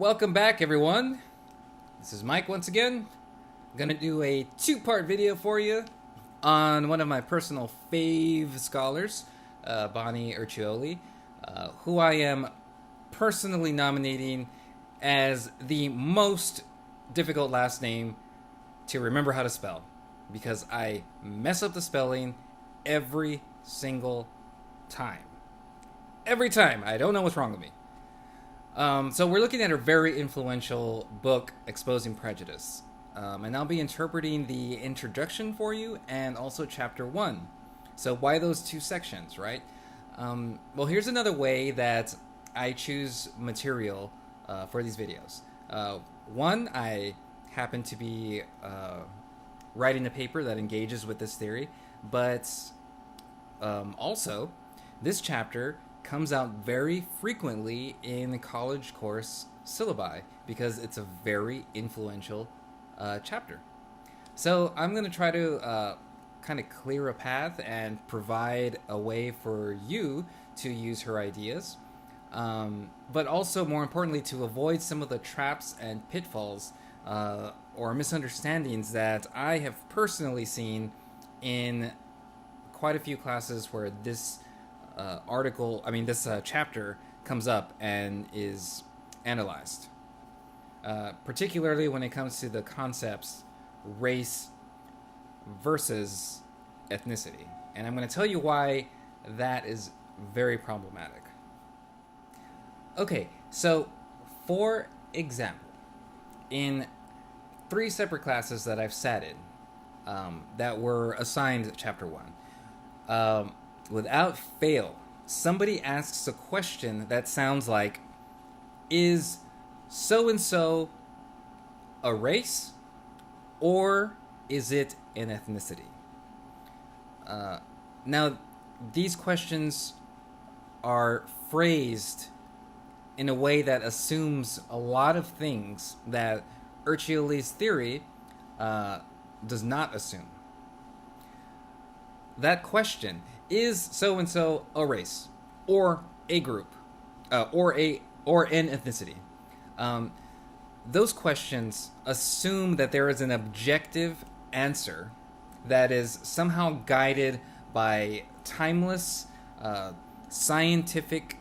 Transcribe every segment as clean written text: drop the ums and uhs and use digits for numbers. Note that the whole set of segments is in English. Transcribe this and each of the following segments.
Welcome back, everyone. This is Mike once again. I'm going to do a two-part video for you on one of my personal fave scholars, Bonnie Urciuoli, who I am personally nominating as the most difficult last name to remember how to spell, because I mess up the spelling every single time. Every time. I don't know what's wrong with me. So we're looking at a very influential book, Exposing Prejudice. And I'll be interpreting the introduction for you and also chapter 1. So why those two sections, right? Well, here's another way that I choose material for these videos. One, I happen to be writing a paper that engages with this theory, but also this chapter comes out very frequently in the college course syllabi because it's a very influential chapter. So I'm going to try to kind of clear a path and provide a way for you to use her ideas, but also more importantly to avoid some of the traps and pitfalls or misunderstandings that I have personally seen in quite a few classes where this this chapter comes up and is analyzed, particularly when it comes to the concepts race versus ethnicity. And I'm going to tell you why that is very problematic. Okay, so for example, in 3 separate classes that I've sat in that were assigned chapter 1, without fail, somebody asks a question that sounds like, is so-and-so a race, or is it an ethnicity? Now, these questions are phrased in a way that assumes a lot of things that Urciuoli's theory does not assume. That question, is so-and-so a race, or a group, or an ethnicity? Those questions assume that there is an objective answer that is somehow guided by timeless, scientific,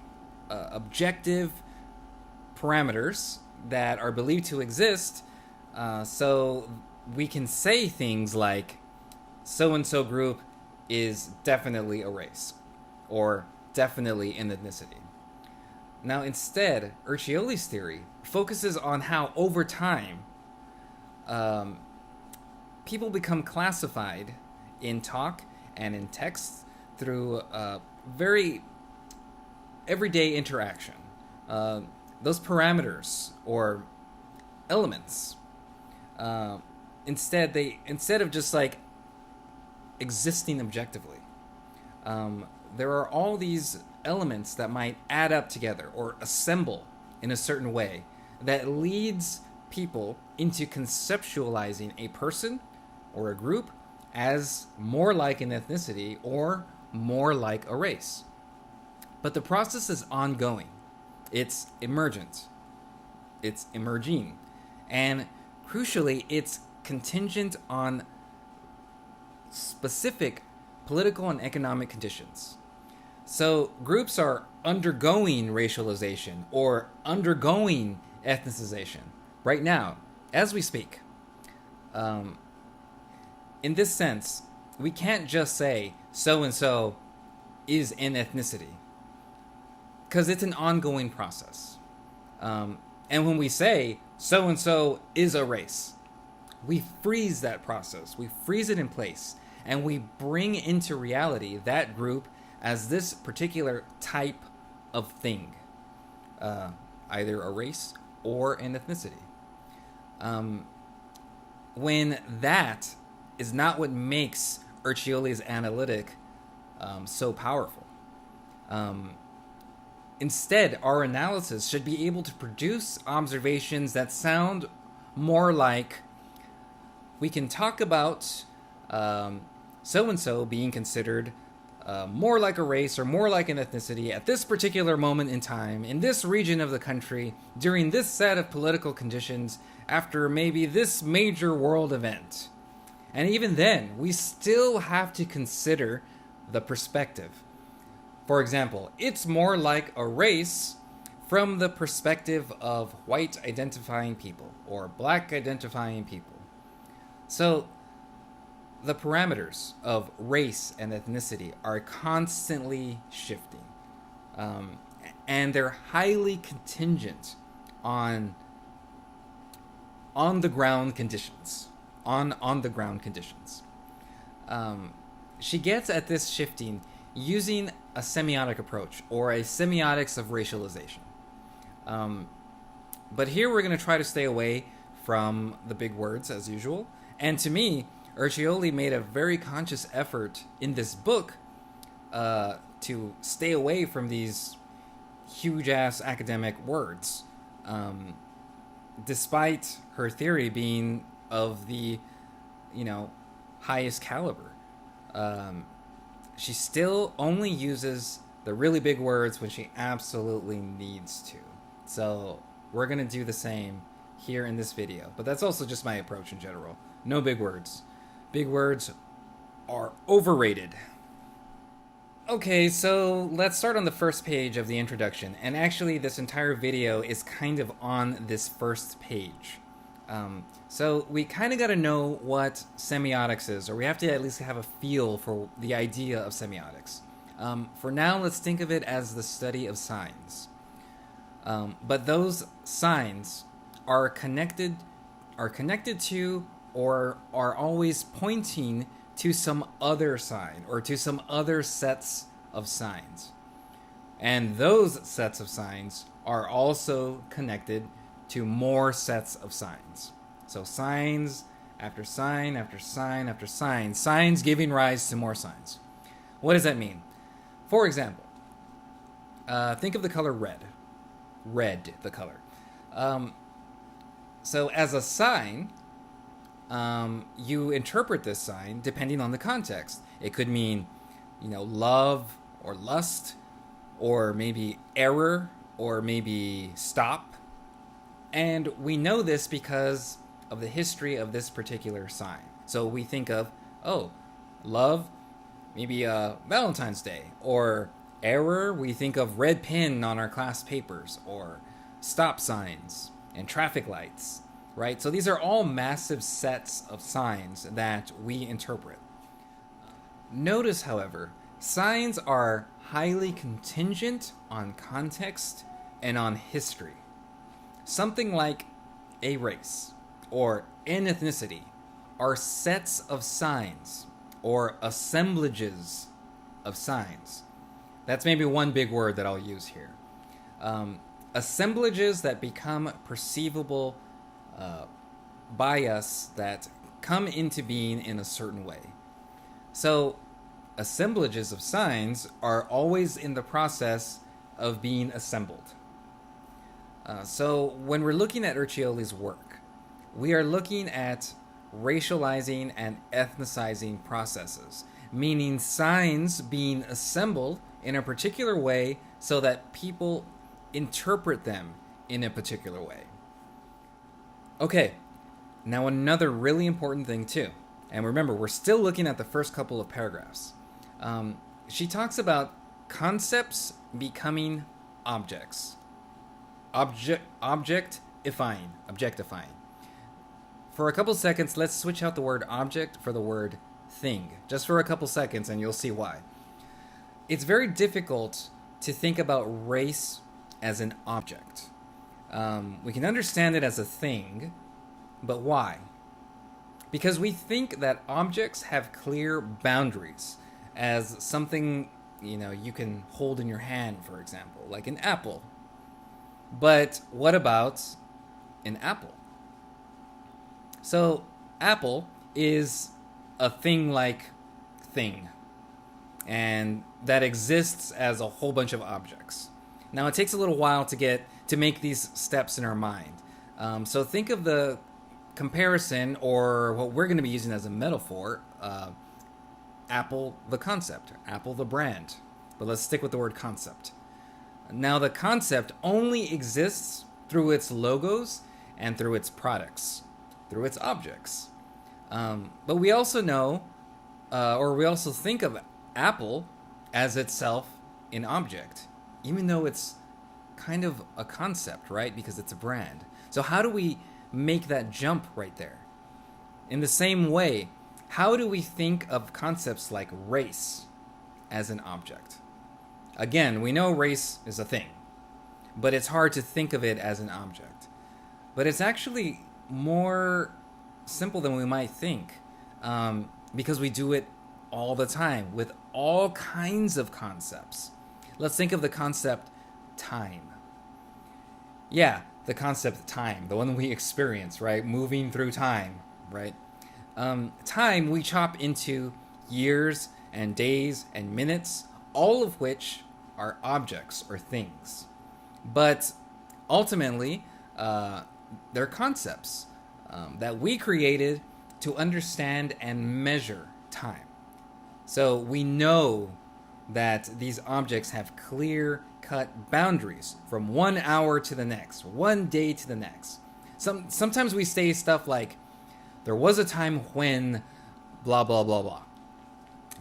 objective parameters that are believed to exist, so we can say things like, so-and-so group is definitely a race, or definitely an ethnicity. Now, instead, Urciuoli's theory focuses on how, over time, people become classified in talk and in text through very everyday interaction. Those parameters or elements, instead of just like existing objectively, there are all these elements that might add up together or assemble in a certain way that leads people into conceptualizing a person or a group as more like an ethnicity or more like a race. But the process is ongoing. It's emergent. It's emerging. And crucially, it's contingent on specific political and economic conditions. So groups are undergoing racialization or undergoing ethnicization right now, as we speak. In this sense, we can't just say so-and-so is an ethnicity, because it's an ongoing process. And when we say so-and-so is a race, we freeze that process. We freeze it in place. And we bring into reality that group as this particular type of thing, either a race or an ethnicity. When that is not what makes Urciuoli's analytic so powerful. Instead, our analysis should be able to produce observations that sound more like, we can talk about so-and-so being considered more like a race or more like an ethnicity at this particular moment in time, in this region of the country, during this set of political conditions, after maybe this major world event. And even then, we still have to consider the perspective. For example, it's more like a race from the perspective of white identifying people or black identifying people. So, the parameters of race and ethnicity are constantly shifting, and they're highly contingent on the ground conditions. On the ground conditions. She gets at this shifting using a semiotic approach or a semiotics of racialization. But here we're going to try to stay away from the big words as usual. And to me, Urciuoli made a very conscious effort in this book to stay away from these huge-ass academic words, despite her theory being of the, highest caliber. She still only uses the really big words when she absolutely needs to. So we're going to do the same here in this video. But that's also just my approach in general. No big words. Big words are overrated. Okay, so let's start on the first page of the introduction. And actually, this entire video is kind of on this first page. So we kind of got to know what semiotics is, or we have to at least have a feel for the idea of semiotics. For now, let's think of it as the study of signs. But those signs are connected to or are always pointing to some other sign or to some other sets of signs. And those sets of signs are also connected to more sets of signs. So signs after sign after sign after sign, signs giving rise to more signs. What does that mean? For example, think of the color red. Red, the color. So as a sign, you interpret this sign depending on the context. It could mean, love or lust, or maybe error, or maybe stop. And we know this because of the history of this particular sign. So we think of, love, maybe Valentine's Day, or error, we think of red pen on our class papers, or stop signs and traffic lights, right? So these are all massive sets of signs that we interpret. Notice, however, signs are highly contingent on context and on history. Something like a race or an ethnicity are sets of signs or assemblages of signs. That's maybe one big word that I'll use here. Assemblages that become perceivable by us, that come into being in a certain way. So assemblages of signs are always in the process of being assembled. So when we're looking at Urciuoli's work, we are looking at racializing and ethnicizing processes, meaning signs being assembled in a particular way so that people interpret them in a particular way. Okay, now another really important thing too, and remember, we're still looking at the first couple of paragraphs. She talks about concepts becoming objects. Objectifying. For a couple seconds, let's switch out the word object for the word thing. Just for a couple seconds, and you'll see why. It's very difficult to think about race as an object. We can understand it as a thing, but why? Because we think that objects have clear boundaries, as something, you can hold in your hand, for example, like an apple. But what about an apple? So, apple is a thing-like thing, and that exists as a whole bunch of objects. Now, it takes a little while to make these steps in our mind. So think of the comparison, or what we're going to be using as a metaphor, Apple the concept, Apple the brand. But let's stick with the word concept. Now, the concept only exists through its logos and through its products, through its objects. But we also know, or we also think of Apple as itself an object, even though it's kind of a concept, right? Because it's a brand. So how do we make that jump right there? In the same way, how do we think of concepts like race as an object? Again, we know race is a thing, but it's hard to think of it as an object. But it's actually more simple than we might think, because we do it all the time with all kinds of concepts. Let's think of the concept time. Yeah, the concept time, the one we experience, right? Moving through time, right? Time we chop into years and days and minutes, all of which are objects or things. But ultimately, they're concepts that we created to understand and measure time. So we know that these objects have clear-cut boundaries from 1 hour to the next, 1 day to the next. Sometimes we say stuff like, there was a time when blah, blah, blah, blah.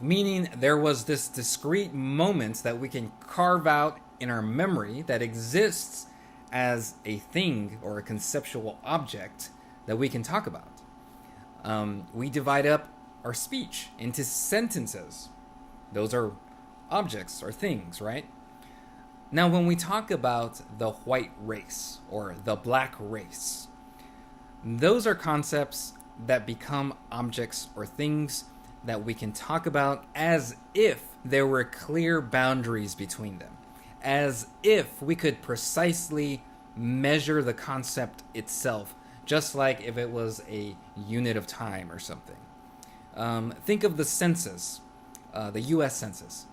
Meaning there was this discrete moment that we can carve out in our memory that exists as a thing or a conceptual object that we can talk about. We divide up our speech into sentences. Those are objects or things, right? Now, when we talk about the white race or the black race, those are concepts that become objects or things that we can talk about as if there were clear boundaries between them, as if we could precisely measure the concept itself, just like if it was a unit of time or something. Think of the census, the US Census,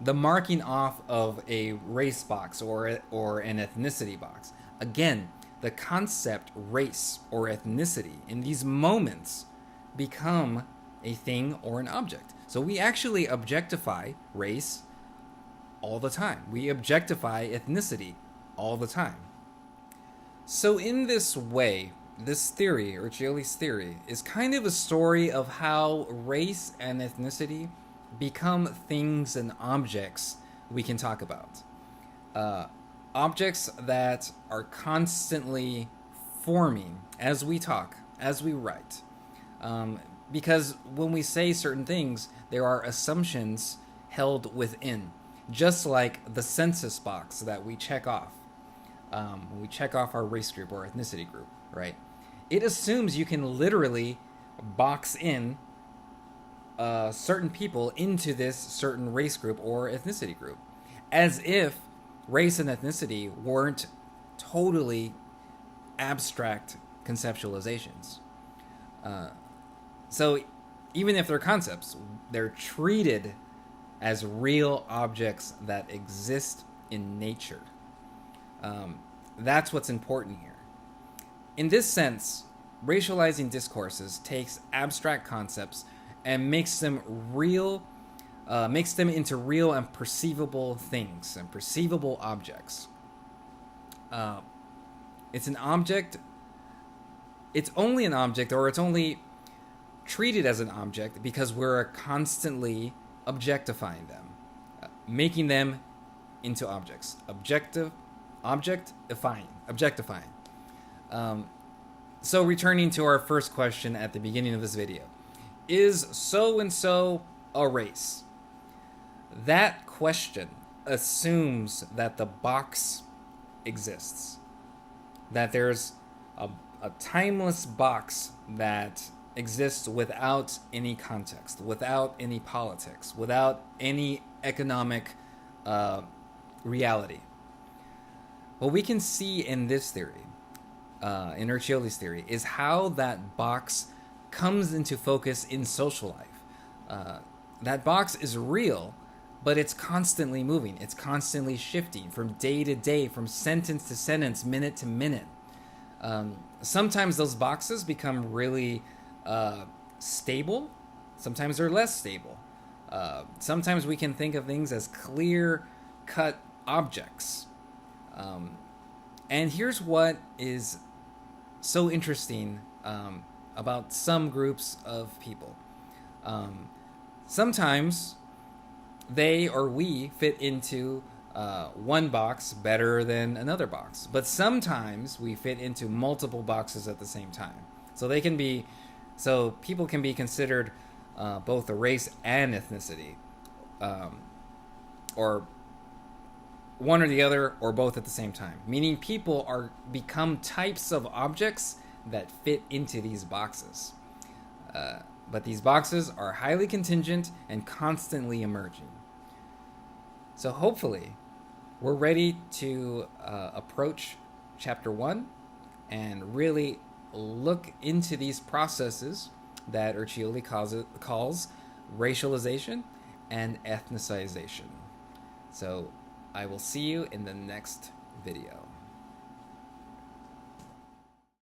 the marking off of a race box or an ethnicity box. Again, the concept race or ethnicity in these moments become a thing or an object. So we actually objectify race all the time. We objectify ethnicity all the time. So in this way, this theory, Urciuoli's theory, is kind of a story of how race and ethnicity become things and objects we can talk about. Objects that are constantly forming as we talk, as we write. Because when we say certain things, there are assumptions held within, just like the census box that we check off. When we check off our race group or ethnicity group, right? It assumes you can literally box in certain people into this certain race group or ethnicity group, as if race and ethnicity weren't totally abstract conceptualizations. So even if they're concepts, they're treated as real objects that exist in nature. That's what's important here. In this sense, racializing discourses takes abstract concepts and makes them real, makes them into real and perceivable things and perceivable objects. It's an object. It's only an object, or it's only treated as an object because we're constantly objectifying them, making them into objects. Objectifying. So returning to our first question at the beginning of this video, is so-and-so a race? That question assumes that the box exists, that there's a timeless box that exists without any context, without any politics, without any economic reality. What we can see in this theory, in Urciuoli's theory, is how that box comes into focus in social life. That box is real, but it's constantly moving. It's constantly shifting from day to day, from sentence to sentence, minute to minute. Sometimes those boxes become really stable. Sometimes they're less stable. Sometimes we can think of things as clear-cut objects. And here's what is so interesting about some groups of people. Sometimes they or we fit into one box better than another box, but sometimes we fit into multiple boxes at the same time. So people can be considered both a race and ethnicity, or one or the other, or both at the same time. Meaning people become types of objects that fit into these boxes. But these boxes are highly contingent and constantly emerging. So hopefully, we're ready to approach Chapter 1 and really look into these processes that Urciuoli calls racialization and ethnicization. So I will see you in the next video.